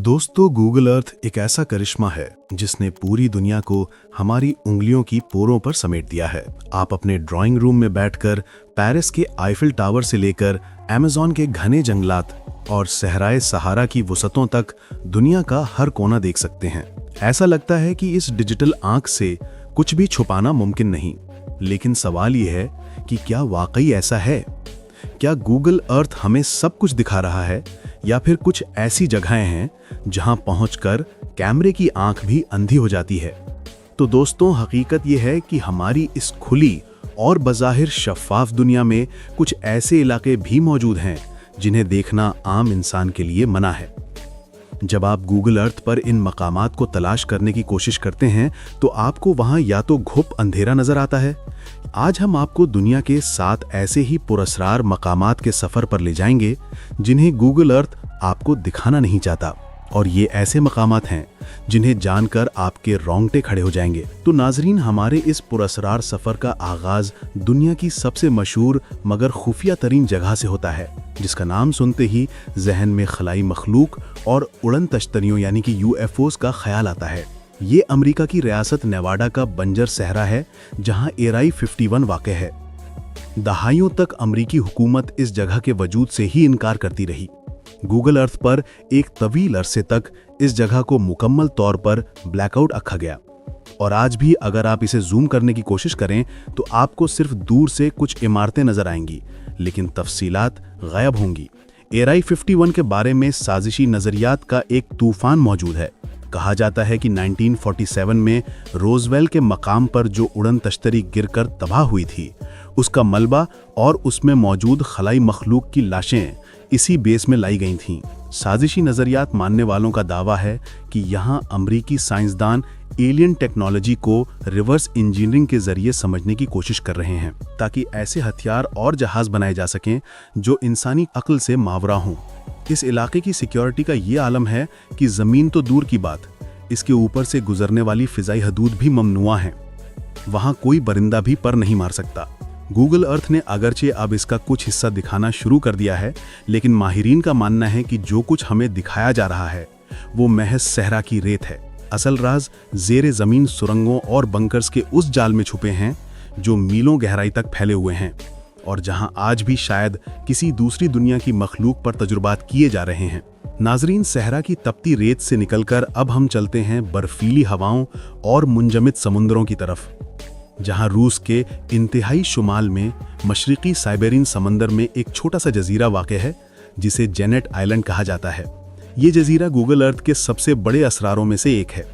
दोस्तों, Google Earth एक ऐसा करिश्मा है जिसने पूरी दुनिया को हमारी उंगलियों की पोरों पर समेट दिया है। आप अपने ड्राइंग रूम में बैठकर पेरिस के आईफिल टावर से लेकर अमेज़न के घने जंगलात और सहराए सहारा की वसतों तक दुनिया का हर कोना देख सकते हैं। ऐसा लगता है कि इस डिजिटल आंख से कुछ भी छुपाना मुमकिन नहीं। लेकिन सवाल ये है कि क्या वाकई ऐसा है? क्या गूगल अर्थ हमें सब कुछ दिखा रहा है, या फिर कुछ ऐसी जगहें हैं जहां पहुंचकर कैमरे की आंख भी अंधी हो जाती है? तो दोस्तों, हकीकत यह है कि हमारी इस खुली और बज़ाहिर शफ़ाफ दुनिया में कुछ ऐसे इलाके भी मौजूद हैं जिन्हें देखना आम इंसान के लिए मना है। जब आप गूगल अर्थ पर इन मकामात को तलाश करने की कोशिश करते हैं तो आपको वहां या तो घुप अंधेरा नजर आता है। आज हम आपको दुनिया के 7 ऐसे ही पुरस्कार मकामात के सफर पर ले जाएंगे जिन्हें गूगल अर्थ आपको दिखाना नहीं चाहता, और ये ऐसे मकामात हैं जिन्हें जानकर आपके रोंगटे खड़े हो जाएंगे। तो नाजरीन, हमारे इस पुरस्कार सफर का आगाज दुनिया की सबसे मशहूर मगर खुफिया तरीन जगह से होता है, जिसका नाम सुनते ही जहन में खलाई मखलूक और उड़न तश्तरियों यानी कि यूएफओस का ख्याल आता है। ये अमेरिका की रियासत नेवाडा का बंजर सहरा है जहां एराई 51 वाक़ है। दहाइयों तक अमेरिकी हुकूमत इस जगह के वजूद से ही इनकार करती रही। गूगल अर्थ पर एक तवील अरसे तक इस जगह को मुकम्मल तौर पर ब्लैकआउट रखा गया, और आज भी अगर आप इसे जूम करने की कोशिश करें तो आपको सिर्फ दूर से कुछ इमारतें नजर आएंगी, लेकिन तफसीलात गायब होंगी। एराई 51 के बारे में साजिशी नजरियात का एक तूफान मौजूद है। कहा जाता है कि 1947 में रोजवेल के मकाम पर जो उड़न तश्तरी गिरकर तबाह हुई थी, उसका मलबा और उसमें मौजूद खलाई मखलूक की लाशें इसी बेस में लाई गई थीं। साजिशी नजरियात मानने वालों का दावा है कि यहाँ अमरीकी साइंसदान एलियन टेक्नोलॉजी को रिवर्स इंजीनियरिंग के जरिए समझने की कोशिश कर रहे हैं, ताकि ऐसे हथियार और जहाज बनाए जा सकें जो इंसानी अक्ल से मावरा हों। इस इलाके की सिक्योरिटी का ये आलम है कि ज़मीन तो दूर की बात, इसके ऊपर से गुजरने वाली फ़िज़ाई हदूद भी ममनुआ हैं। वहाँ कोई परिंदा भी पर नहीं मार सकता। गूगल अर्थ ने अगरचे अब इसका कुछ हिस्सा दिखाना शुरू कर दिया है, लेकिन माहिरीन का मानना है कि जो कुछ हमें दिखाया जा रहा है वो महज सहरा की रेत है। असल राज ज़ेरे ज़मीन सुरंगों और बंकर्स के उस जाल में छुपे हैं जो मीलों गहराई तक फैले हुए हैं, और जहां आज भी शायद किसी दूसरी दुनिया की मखलूक पर तजुर्बात किए जा रहे हैं। नाजरीन, सहरा की तपती रेत से निकलकर अब हम चलते हैं बर्फीली हवाओं और मुंजमद समुंदरों की तरफ, जहां रूस के इंतहाई शुमाल में मशरिकी साइबेरियन समंदर में एक छोटा सा जजीरा वाक़ है जिसे जेनेट आइलैंड कहा जाता है। ये जजीरा गूगल अर्थ के सबसे बड़े असरारों में से एक है।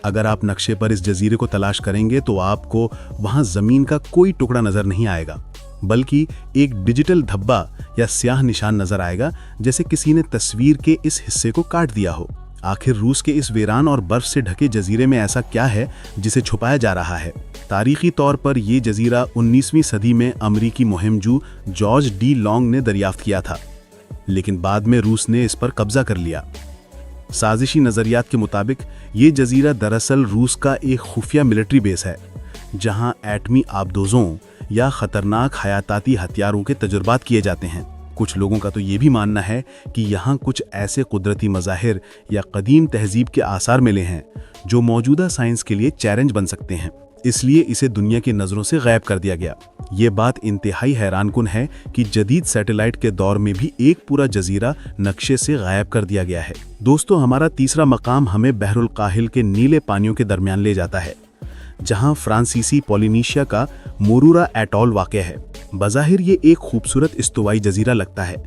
अगर आप नक्शे पर इस जजीरे को तलाश करेंगे तो आपको वहां ज़मीन का कोई टुकड़ा नज़र नहीं आएगा, बल्कि एक डिजिटल धब्बा या स्याह निशान नजर आएगा, जैसे किसी ने तस्वीर के इस हिस्से को काट दिया हो। आखिर रूस के इस वीरान और बर्फ से ढके जजीरे में ऐसा क्या है जिसे छुपाया जा रहा है? तारीखी तौर पर यह जजीरा 19वीं सदी में अमरीकी मुहिमजू जॉर्ज डी लॉन्ग ने दरियाफ्त किया था, लेकिन बाद में रूस ने इस पर कब्जा कर लिया। साजिशी नजरियात के मुताबिक ये जजीरा दरअसल रूस का एक खुफिया मिलिट्री बेस है, जहां एटमी आबदोजों या खतरनाक हयाताती हथियारों के तजुर्बात किए जाते हैं। कुछ लोगों का तो ये भी मानना है कि यहाँ कुछ ऐसे कुदरती मज़ाहिर या कदीम तहजीब के आसार मिले हैं जो मौजूदा साइंस के लिए चैलेंज बन सकते हैं, इसलिए इसे दुनिया की नज़रों से गायब कर दिया गया। ये बात इंतहाई हैरानकुन है कि जदीद सैटेलाइट के दौर में भी एक पूरा जजीरा नक्शे से गायब कर दिया गया है। दोस्तों, हमारा तीसरा मकाम हमें बहरुल काहिल के नीले पानियों के दरमियान ले जाता है, जहां फ्रांसीसी पोलिनेशिया का मोरूरा एटॉल वाक़ है। बज़ाहिर ये एक खूबसूरत इस्तवाई जजीरा लगता है,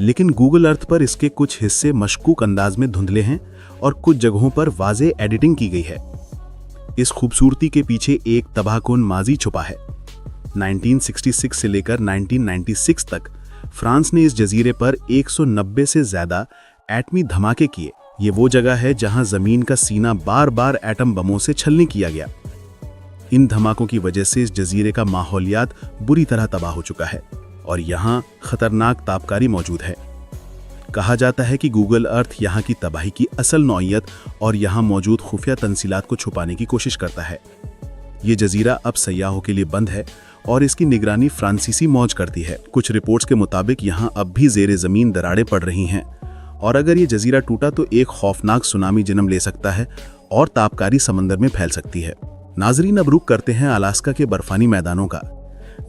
लेकिन गूगल अर्थ पर इसके कुछ हिस्से मशकूक अंदाज में धुंधले हैं और कुछ जगहों पर वाज़े एडिटिंग की गई है। इस खूबसूरती के पीछे एक तबाहकुन माजी छुपा है। 1966 से लेकर 1996 तक फ्रांस ने इस जजीरे पर 190 से ज़्यादा एटमी धमाके किए। ये वो जगह है जहां ज़मीन का सीना बार बार एटम बमों से छलनी किया गया। इन धमाकों की वजह से इस जजीरे का माहौलियात बुरी तरह तबाह हो चुका है, और यहाँ खतरनाक ताबकारी मौजूद है। कहा जाता है कि गूगल अर्थ यहाँ की तबाही की असल नौइयत और यहाँ मौजूद खुफिया तंसीलात को छुपाने की कोशिश करता है। ये जजीरा अब सयाहों के लिए बंद है और इसकी निगरानी फ्रांसीसी मौज करती है। कुछ रिपोर्ट्स के मुताबिक यहाँ अब भी ज़ेरे ज़मीन दरारें पड़ रही हैं और अगर ये जजीरा टूटा तो एक खौफनाक सुनामी जन्म ले सकता है और तापकारी समंदर में फैल सकती है। नाजरीन, अब रुख करते हैं अलास्का के बर्फानी मैदानों का,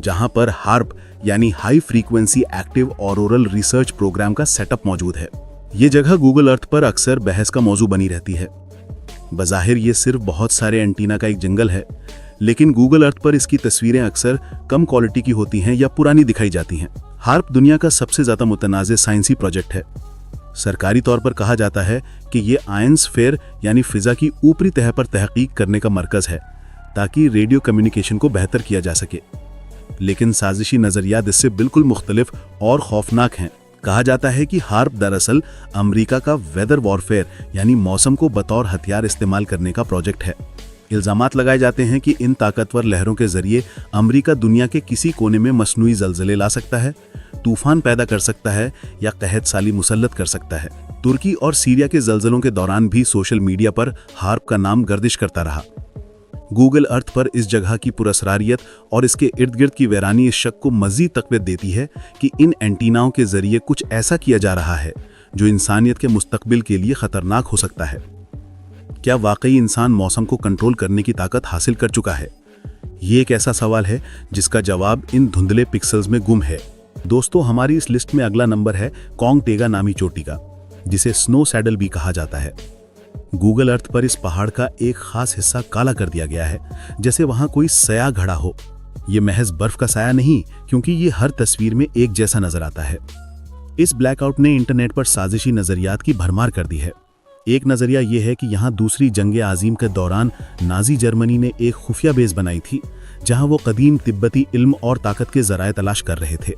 जहां पर हार्प यानी high frequency active auroral research program का सेटअप मौजूद है। ये जगह गूगल अर्थ पर अक्सर बहस का मौजू बनी रहती है। बज़ाहिर ये सिर्फ बहुत सारे एंटीना का एक जंगल है, लेकिन गूगल अर्थ पर इसकी तस्वीरें अक्सर कम क्वालिटी की होती हैं या पुरानी दिखाई जाती हैं। हार्प दुनिया का सबसे ज्यादा मुतनाज़ साइंसी प्रोजेक्ट है। सरकारी तौर पर कहा जाता है कि ये आयनस्फीयर यानी फिजा की ऊपरी तह पर तहकीक करने का मरकज है, ताकि रेडियो कम्युनिकेशन को बेहतर किया जा सके। लेकिन साजिशी नजरियात इससे बिल्कुल मुख्तलिफ और खौफनाक हैं। कहा जाता है कि हार्प दरअसल अमेरिका का वेदर वॉरफेयर यानी मौसम को बतौर हथियार इस्तेमाल करने का प्रोजेक्ट है। इल्जामात लगाए जाते हैं कि इन ताकतवर लहरों के जरिए अमेरिका दुनिया के किसी कोने में मसनूई ज़लज़ले ला सकता है, तूफान पैदा कर सकता है या कहत साली मुसल्लत कर सकता है। तुर्की और सीरिया के ज़लज़लों के दौरान भी सोशल मीडिया पर हार्प का नाम गर्दिश करता रहा। गूगल अर्थ पर इस जगह की पुरअसरारियत और इसके इर्द गिर्द की वीरानी इस शक को मज़ीद तक़वीत देती है कि इन एंटीनाओं के जरिए कुछ ऐसा किया जा रहा है जो इंसानियत के मुस्तकबिल के लिए ख़तरनाक हो सकता है। क्या वाकई इंसान मौसम को कंट्रोल करने की ताकत हासिल कर चुका है? ये एक ऐसा सवाल है जिसका जवाब इन धुंधले पिक्सेल्स में गुम है। दोस्तों, हमारी इस लिस्ट में अगला नंबर है कॉन्ग टेगा नामी चोटी का, जिसे स्नो सैडल भी कहा जाता है। गूगल अर्थ पर इस पहाड़ का एक खास हिस्सा काला कर दिया गया है, जैसे वहां कोई सया घड़ा हो। ये महज बर्फ का साया नहीं, क्योंकि ये हर तस्वीर में एक जैसा नजर आता है। इस ब्लैकआउट ने इंटरनेट पर साजिशी नजरियात की भरमार कर दी है। एक नजरिया यह है कि यहाँ दूसरी जंग आज़ीम के दौरान नाजी जर्मनी ने एक खुफिया बेस बनाई थी, जहां वो कदीम तिब्बती इल्म और ताकत के जराए तलाश कर रहे थे।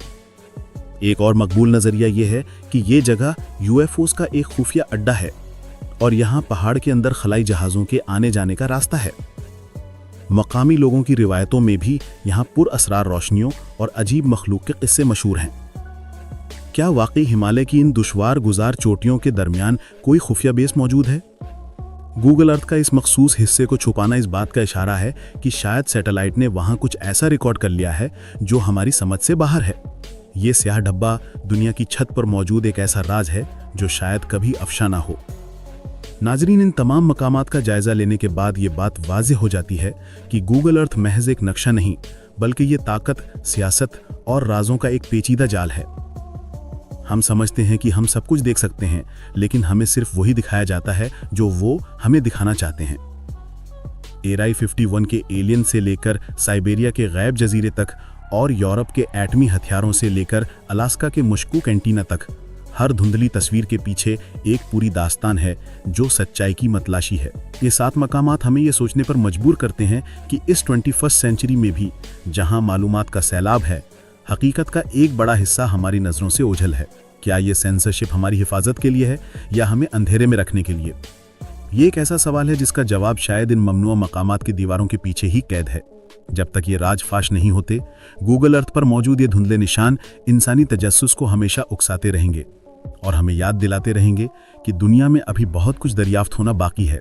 एक और मकबूल नजरिया यह है कि ये जगह यूएफओस का एक खुफिया अड्डा है और यहाँ पहाड़ के अंदर खलाई जहाज़ों के आने जाने का रास्ता है। मकामी लोगों की रिवायतों में भी यहाँ पुरअसरार रोशनियों और अजीब मखलूक के किस्से मशहूर हैं। क्या वाकई हिमालय की इन दुश्वार गुजार चोटियों के दरमियान कोई खुफिया बेस मौजूद है? गूगल अर्थ का इस मखसूस हिस्से को छुपाना इस बात का इशारा है कि शायद सैटेलाइट ने वहां कुछ ऐसा रिकॉर्ड कर लिया है जो हमारी समझ से बाहर है। ये स्याह डब्बा दुनिया की छत पर मौजूद एक ऐसा राज है जो शायद कभी अफशा ना हो। नाजरीन, इन तमाम मकामात का जायजा लेने के बाद ये बात वाज़ेह हो जाती है कि गूगल अर्थ महज एक नक्शा नहीं, बल्कि ये ताकत, सियासत और राजों का एक पेचीदा जाल है। हम समझते हैं कि हम सब कुछ देख सकते हैं, लेकिन हमें सिर्फ वही दिखाया जाता है जो वो हमें दिखाना चाहते हैं। एराई 51 के एलियन से लेकर साइबेरिया के गैब जजीरे तक और यूरोप के एटमी हथियारों से लेकर अलास्का के मशकूक एंटीना तक, हर धुंधली तस्वीर के पीछे एक पूरी दास्तान है जो सच्चाई की मतलाशी है। ये 7 मकामात हमें ये सोचने पर मजबूर करते हैं कि इस 21st सेंचुरी में भी, जहां मालूमात का सैलाब है, हकीकत का एक बड़ा हिस्सा हमारी नज़रों से ओझल है। क्या ये सेंसरशिप हमारी हिफाजत के लिए है या हमें अंधेरे में रखने के लिए? ये एक ऐसा सवाल है जिसका जवाब शायद इन ममनुआ मकामात की दीवारों के पीछे ही कैद है। जब तक ये राज फाश नहीं होते, गूगल अर्थ पर मौजूद ये धुंधले निशान इंसानी तजस्सुस को हमेशा उकसाते रहेंगे और हमें याद दिलाते रहेंगे कि दुनिया में अभी बहुत कुछ दरियाफ्त होना बाकी है।